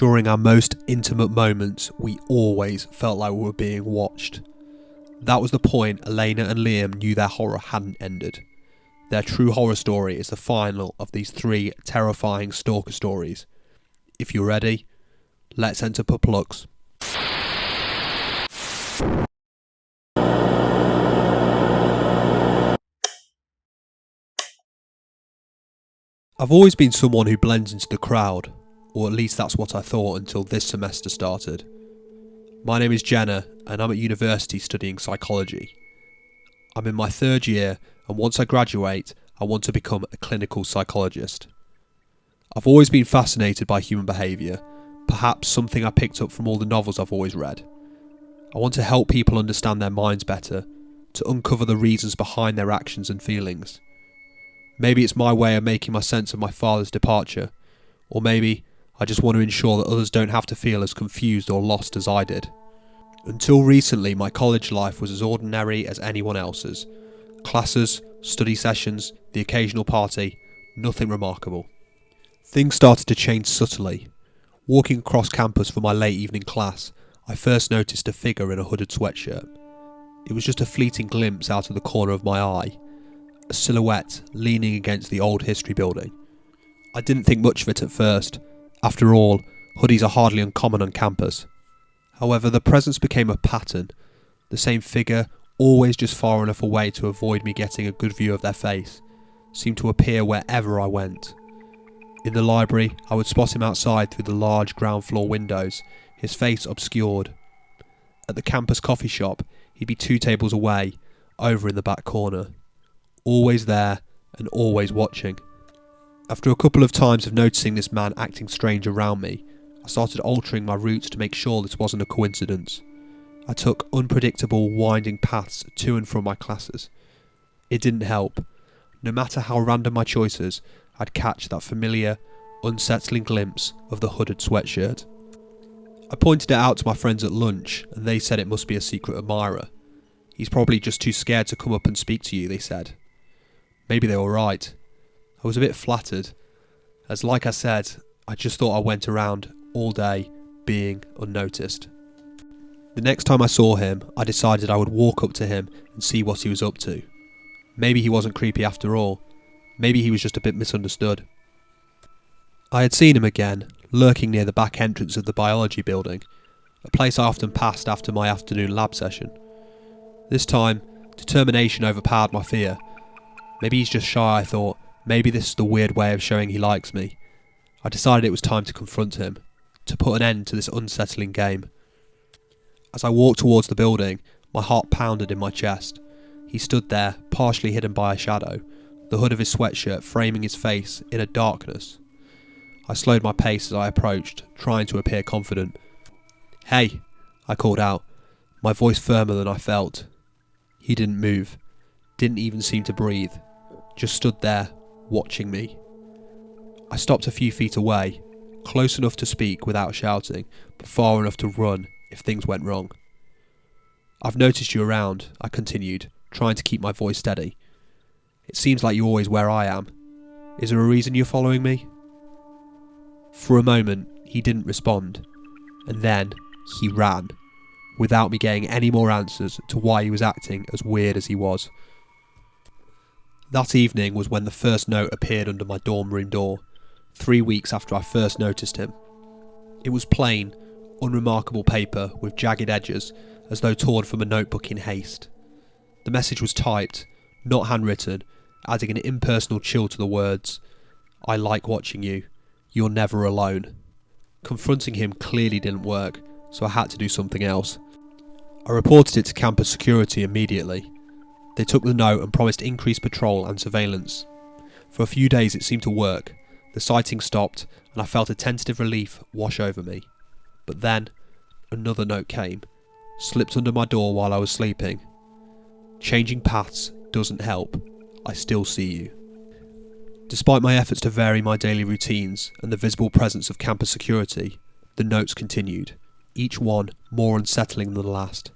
During our most intimate moments, we always felt like we were being watched. That was the point Elena and Liam knew their horror hadn't ended. Their true horror story is the final of these 3 terrifying stalker stories. If you're ready, let's enter Puplux. I've always been someone who blends into the crowd, or at least that's what I thought until this semester started. My name is Jenna and I'm at university studying psychology. I'm in my 3rd year and once I graduate I want to become a clinical psychologist. I've always been fascinated by human behaviour, perhaps something I picked up from all the novels I've always read. I want to help people understand their minds better, to uncover the reasons behind their actions and feelings. Maybe it's my way of making my sense of my father's departure, or maybe I just want to ensure that others don't have to feel as confused or lost as I did. Until recently, my college life was as ordinary as anyone else's. Classes, study sessions, the occasional party, nothing remarkable. Things started to change subtly. Walking across campus for my late evening class, I first noticed a figure in a hooded sweatshirt. It was just a fleeting glimpse out of the corner of my eye, a silhouette leaning against the old history building. I didn't think much of it at first. After all, hoodies are hardly uncommon on campus. However, the presence became a pattern. The same figure, always just far enough away to avoid me getting a good view of their face, seemed to appear wherever I went. In the library, I would spot him outside through the large ground floor windows, his face obscured. At the campus coffee shop, he'd be 2 tables away, over in the back corner. Always there and always watching. After a couple of times of noticing this man acting strange around me, I started altering my routes to make sure this wasn't a coincidence. I took unpredictable, winding paths to and from my classes. It didn't help. No matter how random my choices, I'd catch that familiar, unsettling glimpse of the hooded sweatshirt. I pointed it out to my friends at lunch, and they said it must be a secret admirer. He's probably just too scared to come up and speak to you, they said. Maybe they were right. I was a bit flattered, as like I said, I just thought I went around all day being unnoticed. The next time I saw him, I decided I would walk up to him and see what he was up to. Maybe he wasn't creepy after all. Maybe he was just a bit misunderstood. I had seen him again, lurking near the back entrance of the biology building, a place I often passed after my afternoon lab session. This time, determination overpowered my fear. Maybe he's just shy, I thought. Maybe this is the weird way of showing he likes me. I decided it was time to confront him, to put an end to this unsettling game. As I walked towards the building, my heart pounded in my chest. He stood there, partially hidden by a shadow, the hood of his sweatshirt framing his face in a darkness. I slowed my pace as I approached, trying to appear confident. "Hey," I called out, my voice firmer than I felt. He didn't move, didn't even seem to breathe, just stood there, watching me. I stopped a few feet away, close enough to speak without shouting, but far enough to run if things went wrong. "I've noticed you around," I continued, trying to keep my voice steady. "It seems like you're always where I am. Is there a reason you're following me?" For a moment, he didn't respond, and then he ran, without me getting any more answers to why he was acting as weird as he was. That evening was when the first note appeared under my dorm room door, 3 weeks after I first noticed him. It was plain, unremarkable paper with jagged edges, as though torn from a notebook in haste. The message was typed, not handwritten, adding an impersonal chill to the words. "I like watching you. You're never alone." Confronting him clearly didn't work, so I had to do something else. I reported it to campus security immediately. They took the note and promised increased patrol and surveillance. For a few days it seemed to work. The sighting stopped and I felt a tentative relief wash over me. But then, another note came, slipped under my door while I was sleeping. "Changing paths doesn't help. I still see you." Despite my efforts to vary my daily routines and the visible presence of campus security, the notes continued, each one more unsettling than the last.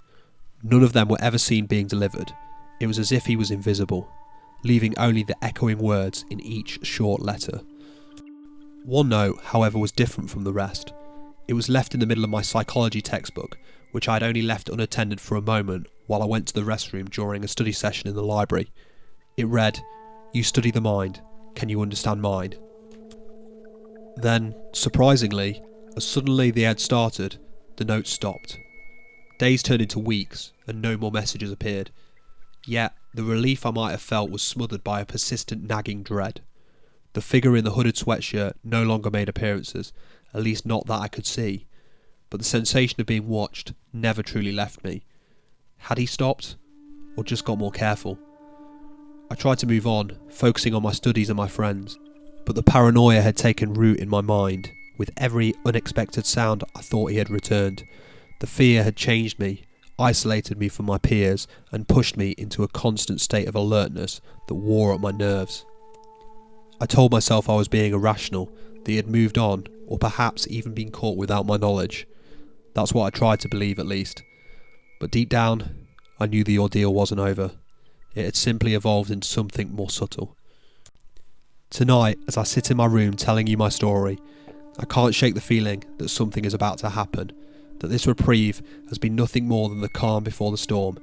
None of them were ever seen being delivered. It was as if he was invisible, leaving only the echoing words in each short letter. One note, however, was different from the rest. It was left in the middle of my psychology textbook, which I had only left unattended for a moment while I went to the restroom during a study session in the library. It read, "You study the mind. Can you understand mine?" Then, surprisingly, as suddenly they had started, the notes stopped. Days turned into weeks, and no more messages appeared. Yet, the relief I might have felt was smothered by a persistent nagging dread. The figure in the hooded sweatshirt no longer made appearances, at least not that I could see, but the sensation of being watched never truly left me. Had he stopped, or just got more careful? I tried to move on, focusing on my studies and my friends, but the paranoia had taken root in my mind. With every unexpected sound I thought he had returned. The fear had changed me, isolated me from my peers, and pushed me into a constant state of alertness that wore at my nerves. I told myself I was being irrational, that he had moved on, or perhaps even been caught without my knowledge. That's what I tried to believe, at least. But deep down, I knew the ordeal wasn't over. It had simply evolved into something more subtle. Tonight, as I sit in my room telling you my story, I can't shake the feeling that something is about to happen, that this reprieve has been nothing more than the calm before the storm.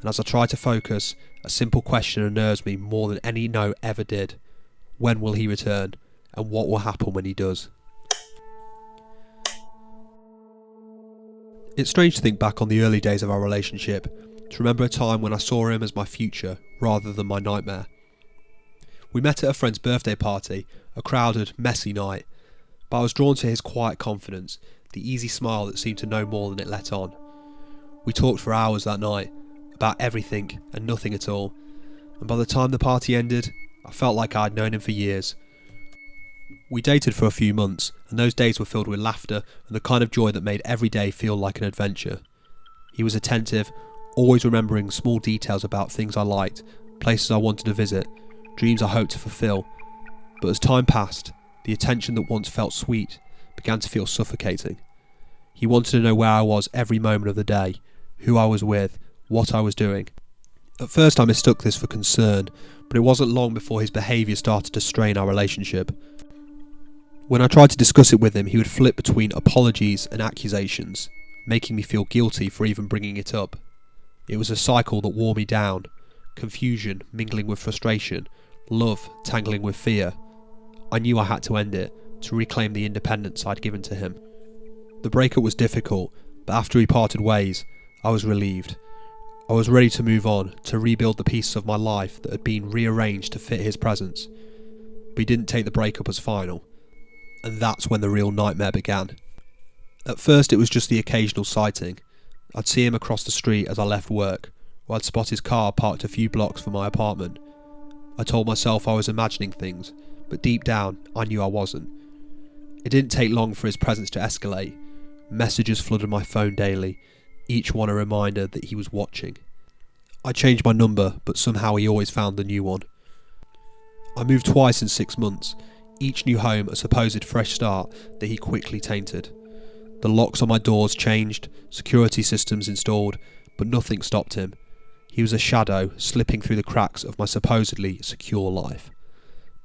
And as I try to focus, a simple question unnerves me more than any note ever did. When will he return, and what will happen when he does? It's strange to think back on the early days of our relationship, to remember a time when I saw him as my future rather than my nightmare. We met at a friend's birthday party, a crowded, messy night, but I was drawn to his quiet confidence, the easy smile that seemed to know more than it let on. We talked for hours that night, about everything and nothing at all, and by the time the party ended, I felt like I'd known him for years. We dated for a few months, and those days were filled with laughter and the kind of joy that made every day feel like an adventure. He was attentive, always remembering small details about things I liked, places I wanted to visit, dreams I hoped to fulfill. But as time passed, the attention that once felt sweet began to feel suffocating. He wanted to know where I was every moment of the day, who I was with, what I was doing. At first I mistook this for concern, but it wasn't long before his behaviour started to strain our relationship. When I tried to discuss it with him, he would flip between apologies and accusations, making me feel guilty for even bringing it up. It was a cycle that wore me down, confusion mingling with frustration, love tangling with fear. I knew I had to end it, to reclaim the independence I'd given to him. The breakup was difficult, but after we parted ways, I was relieved. I was ready to move on, to rebuild the pieces of my life that had been rearranged to fit his presence. But he didn't take the breakup as final, and that's when the real nightmare began. At first it was just the occasional sighting. I'd see him across the street as I left work, or I'd spot his car parked a few blocks from my apartment. I told myself I was imagining things, but deep down I knew I wasn't. It didn't take long for his presence to escalate. Messages flooded my phone daily, each one a reminder that he was watching. I changed my number, but somehow he always found the new one. I moved twice in 6 months, each new home a supposed fresh start that he quickly tainted. The locks on my doors changed, security systems installed, but nothing stopped him. He was a shadow slipping through the cracks of my supposedly secure life.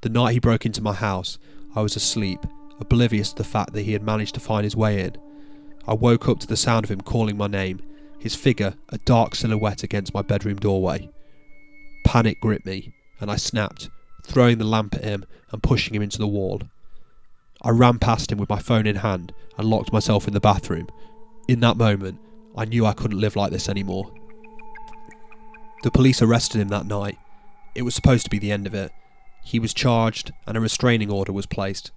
The night he broke into my house, I was asleep, oblivious to the fact that he had managed to find his way in. I woke up to the sound of him calling my name, his figure a dark silhouette against my bedroom doorway. Panic gripped me, and I snapped, throwing the lamp at him and pushing him into the wall. I ran past him with my phone in hand and locked myself in the bathroom. In that moment, I knew I couldn't live like this anymore. The police arrested him that night. It was supposed to be the end of it. He was charged and a restraining order was placed.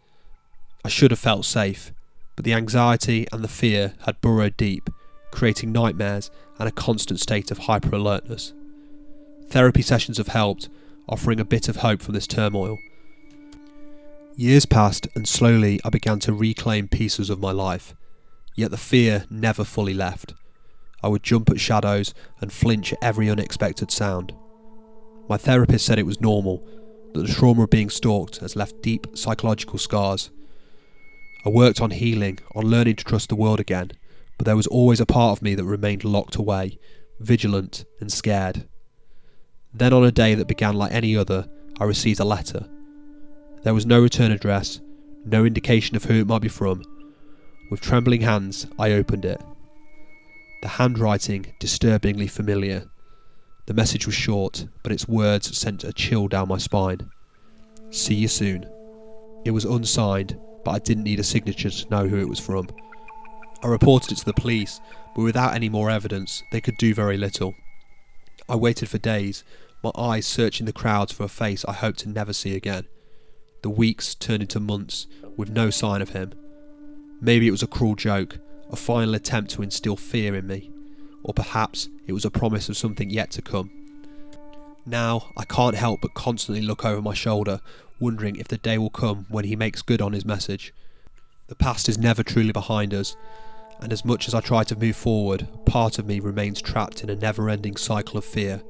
I should have felt safe, but the anxiety and the fear had burrowed deep, creating nightmares and a constant state of hyper-alertness. Therapy sessions have helped, offering a bit of hope from this turmoil. Years passed and slowly I began to reclaim pieces of my life, yet the fear never fully left. I would jump at shadows and flinch at every unexpected sound. My therapist said it was normal, that the trauma of being stalked has left deep psychological scars. I worked on healing, on learning to trust the world again, but there was always a part of me that remained locked away, vigilant and scared. Then on a day that began like any other, I received a letter. There was no return address, no indication of who it might be from. With trembling hands, I opened it. The handwriting disturbingly familiar. The message was short, but its words sent a chill down my spine. See you soon. It was unsigned, but I didn't need a signature to know who it was from. I reported it to the police, but without any more evidence, they could do very little. I waited for days, my eyes searching the crowds for a face I hoped to never see again. The weeks turned into months, with no sign of him. Maybe it was a cruel joke, a final attempt to instill fear in me, or perhaps it was a promise of something yet to come. Now I can't help but constantly look over my shoulder, wondering if the day will come when he makes good on his message. The past is never truly behind us, and as much as I try to move forward, part of me remains trapped in a never-ending cycle of fear,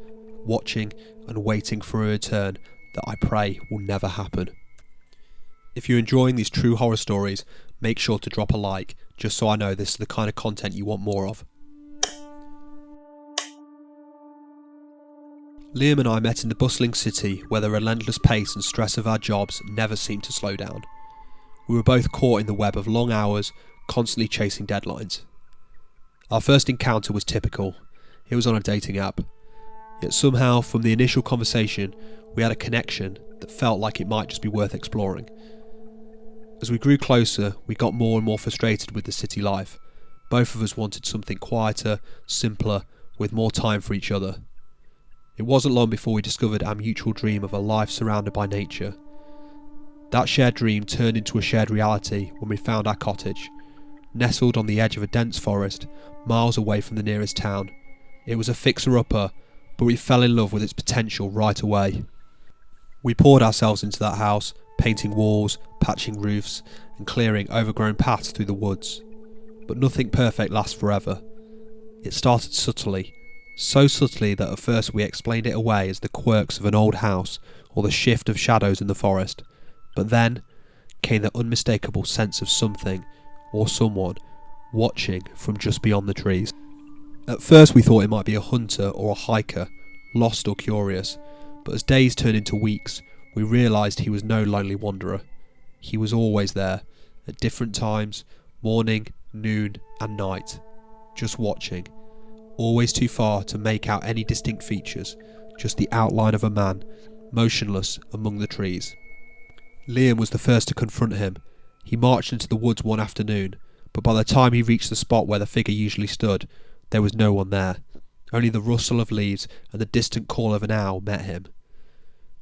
watching and waiting for a return that I pray will never happen. If you're enjoying these true horror stories, make sure to drop a like, just so I know this is the kind of content you want more of. Liam and I met in the bustling city where the relentless pace and stress of our jobs never seemed to slow down. We were both caught in the web of long hours, constantly chasing deadlines. Our first encounter was typical. It was on a dating app. Yet somehow, from the initial conversation, we had a connection that felt like it might just be worth exploring. As we grew closer, we got more and more frustrated with the city life. Both of us wanted something quieter, simpler, with more time for each other. It wasn't long before we discovered our mutual dream of a life surrounded by nature. That shared dream turned into a shared reality when we found our cottage. Nestled on the edge of a dense forest, miles away from the nearest town. It was a fixer-upper, but we fell in love with its potential right away. We poured ourselves into that house, painting walls, patching roofs, and clearing overgrown paths through the woods. But nothing perfect lasts forever. It started subtly, so subtly that at first we explained it away as the quirks of an old house or the shift of shadows in the forest. But then came the unmistakable sense of something or someone watching from just beyond the trees. At first we thought it might be a hunter or a hiker, lost or curious, but as days turned into weeks, we realised he was no lonely wanderer. He was always there, at different times, morning, noon and night, just watching, always too far to make out any distinct features, just the outline of a man, motionless among the trees. Liam was the first to confront him. He marched into the woods one afternoon, but by the time he reached the spot where the figure usually stood, there was no one there. Only the rustle of leaves and the distant call of an owl met him.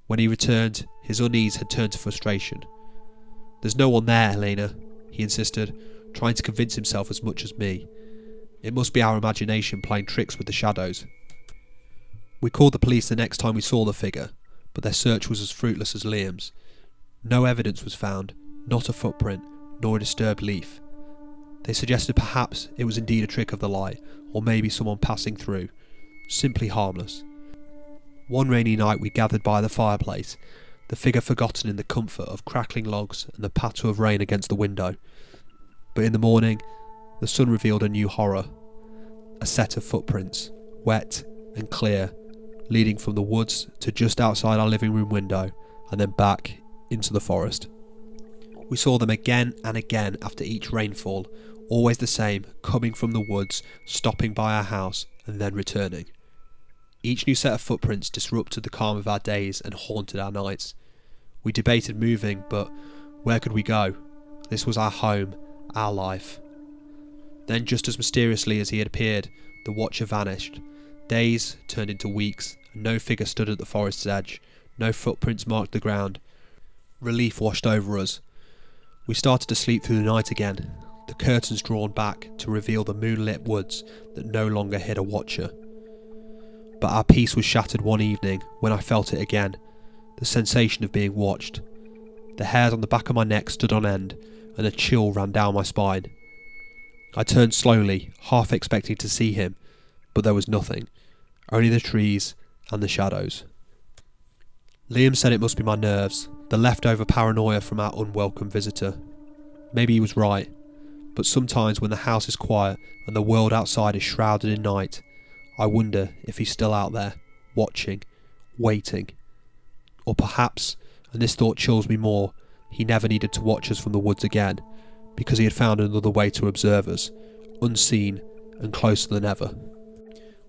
When he returned, his unease had turned to frustration. "There's no one there, Helena," he insisted, trying to convince himself as much as me. It must be our imagination playing tricks with the shadows. We called the police the next time we saw the figure, but their search was as fruitless as Liam's. No evidence was found, not a footprint, nor a disturbed leaf. They suggested perhaps it was indeed a trick of the light, or maybe someone passing through, simply harmless. One rainy night we gathered by the fireplace, the figure forgotten in the comfort of crackling logs and the patter of rain against the window. But in the morning, the sun revealed a new horror. A set of footprints, wet and clear, leading from the woods to just outside our living room window, and then back into the forest. We saw them again and again after each rainfall, always the same, coming from the woods, stopping by our house, and then returning. Each new set of footprints disrupted the calm of our days and haunted our nights. We debated moving, but where could we go? This was our home, our life. Then, just as mysteriously as he had appeared, the watcher vanished. Days turned into weeks, and no figure stood at the forest's edge. No footprints marked the ground. Relief washed over us. We started to sleep through the night again, the curtains drawn back to reveal the moonlit woods that no longer hid a watcher. But our peace was shattered one evening when I felt it again, the sensation of being watched. The hairs on the back of my neck stood on end, and a chill ran down my spine. I turned slowly, half expecting to see him, but there was nothing, only the trees and the shadows. Liam said it must be my nerves, the leftover paranoia from our unwelcome visitor. Maybe he was right, but sometimes when the house is quiet and the world outside is shrouded in night, I wonder if he's still out there, watching, waiting. Or perhaps, and this thought chills me more, he never needed to watch us from the woods again. because he had found another way to observe us, unseen and closer than ever.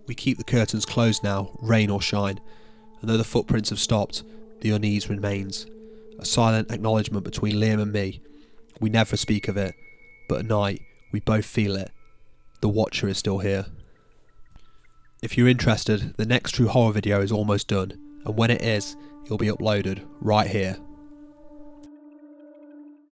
We keep the curtains closed now, rain or shine, and though the footprints have stopped, the unease remains. A silent acknowledgement between Liam and me. We never speak of it, but at night we both feel it. The Watcher is still here. If you're interested, the next true horror video is almost done, and when it is, it'll be uploaded right here.